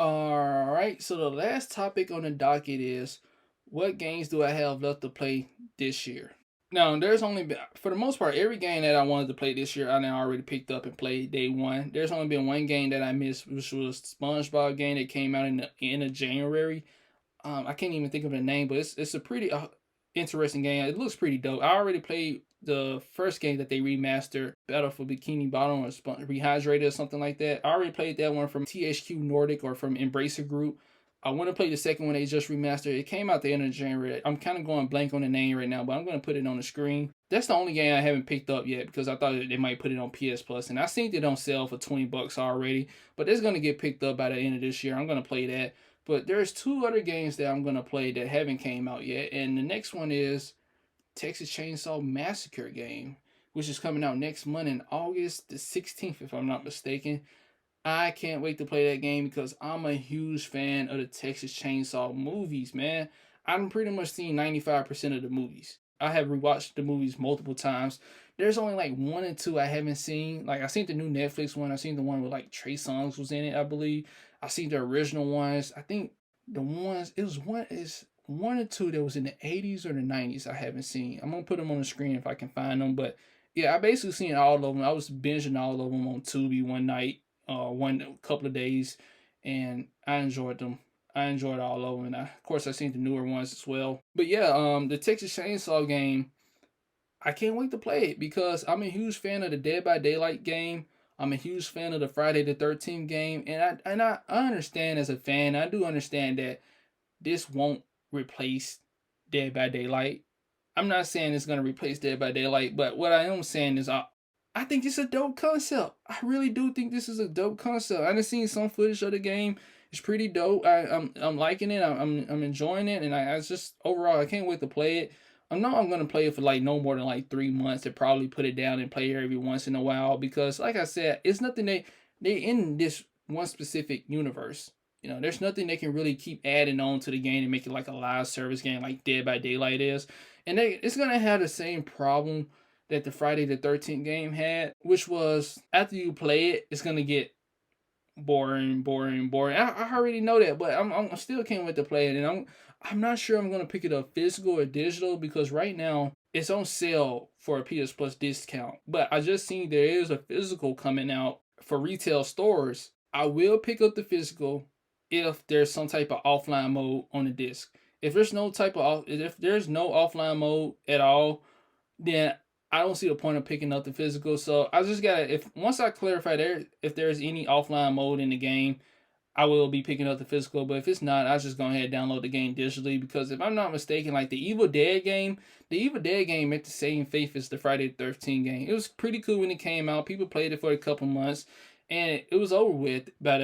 All right, so the last topic on the docket is what games do I have left to play this year? Now, there's only been, for the most part, every game that I wanted to play this year, I now already picked up and played day one. There's only been one game that I missed, which was SpongeBob game that came out in the end of January. I can't even think of the name, but it's a pretty interesting game. It looks pretty dope. I already played the first game that they remastered, Battle for Bikini Bottom or Rehydrated or something like that. I already played that one from THQ Nordic or from Embracer Group. I want to play the second one they just remastered. It came out the end of January. I'm kind of going blank on the name right now, but I'm going to put it on the screen. That's the only game I haven't picked up yet because I thought they might put it on PS Plus, and I seen it on sale for $20 already. But it's going to get picked up by the end of this year. I'm going to play that. But there's two other games that I'm gonna play that haven't came out yet, and the next one is Texas Chainsaw Massacre game, which is coming out next month in August the 16th, if I'm not mistaken. I can't wait to play that game because I'm a huge fan of the Texas Chainsaw movies, man. I'm pretty much seen 95% of the movies. I have rewatched the movies multiple times. There's only like one and two I haven't seen. Like I seen the new Netflix one. I seen the one with like Trey Songz was in it, I believe. I seen the original ones. I think the ones it was one is one or two that was in the 80s or the 90s I haven't seen. I'm gonna put them on the screen if I can find them. But yeah, I basically seen all of them. I was binging all of them on Tubi one night, one couple of days, and I enjoyed them. I enjoyed all of them, and of course I seen the newer ones as well. But yeah, the Texas Chainsaw game, I can't wait to play it because I'm a huge fan of the Dead by Daylight game. I'm a huge fan of the Friday the 13th game, and I understand as a fan, I do understand that this won't replace Dead by Daylight. I'm not saying it's gonna replace Dead by Daylight, but what I am saying is I think it's a dope concept. I really do think this is a dope concept. I've seen some footage of the game. It's pretty dope. I'm liking it. I'm enjoying it, and I just overall I can't wait to play it. I know I'm gonna play it for like no more than like 3 months to probably put it down and play it every once in a while because like I said, it's nothing they in this one specific universe. There's nothing they can really keep adding on to the game and make it like a live service game like Dead by Daylight is. And it's gonna have the same problem that the Friday the 13th game had, which was after you play it, it's gonna get boring, boring, boring. I already know that, but I'm still can't wait to play it, and I'm not sure I'm gonna pick it up physical or digital because right now it's on sale for a PS Plus discount. But I just seen there is a physical coming out for retail stores. I will pick up the physical if there's some type of offline mode on the disc. If there's no offline mode at all, then I don't see the point of picking up the physical. So I just gotta if once I clarify if there's any offline mode in the game, I will be picking up the physical. But if it's not, I just go ahead and download the game digitally because if I'm not mistaken, like the Evil Dead game met the same fate as the Friday the 13th game. It was pretty cool when it came out. People played it for a couple months, and it was over with. But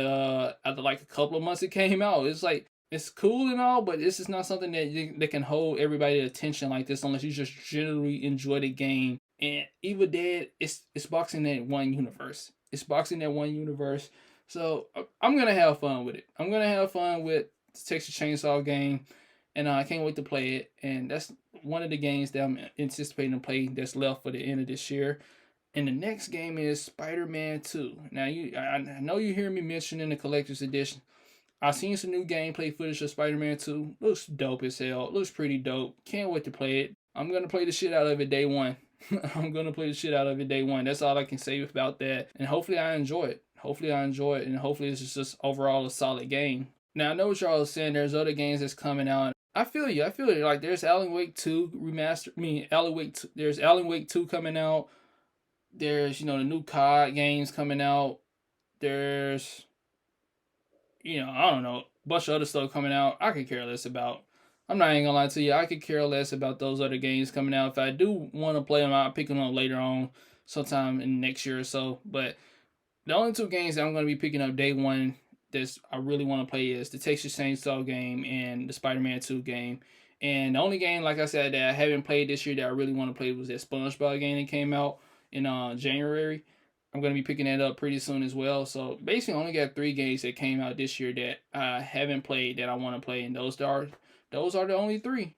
after like a couple of months, it came out. It's like it's cool and all, but this is not something that can hold everybody's attention like this unless you just generally enjoy the game. And Evil Dead, it's boxing that one universe. It's boxing that one universe. So I'm gonna have fun with it. I'm gonna have fun with the Texas Chainsaw game, and I can't wait to play it. And that's one of the games that I'm anticipating to play that's left for the end of this year. And the next game is Spider-Man 2. Now I know you hear me mentioning the collector's edition. I've seen some new gameplay footage of Spider-Man 2. Looks dope as hell. Looks pretty dope. Can't wait to play it. I'm gonna play the shit out of it day one. I'm gonna play the shit out of it day one. That's all I can say about that. And hopefully I enjoy it. Hopefully I enjoy it, and hopefully this is just overall a solid game. Now I know what y'all are saying. There's other games that's coming out. I feel you. I feel it. Like there's Alan Wake 2 remastered. I mean, Alan Wake 2, there's Alan Wake 2 coming out. There's the new COD games coming out. There's I don't know, a bunch of other stuff coming out. I could care less about. I'm not even gonna lie to you. I could care less about those other games coming out. If I do want to play them, I'll pick them up later on, sometime in next year or so. But the only two games that I'm gonna be picking up day one that I really want to play is the Texas Chainsaw game and the Spider-Man 2 game. And the only game, like I said, that I haven't played this year that I really want to play was that SpongeBob game that came out in January. I'm gonna be picking that up pretty soon as well. So basically, I only got 3 games that came out this year that I haven't played that I want to play, and those are the only three.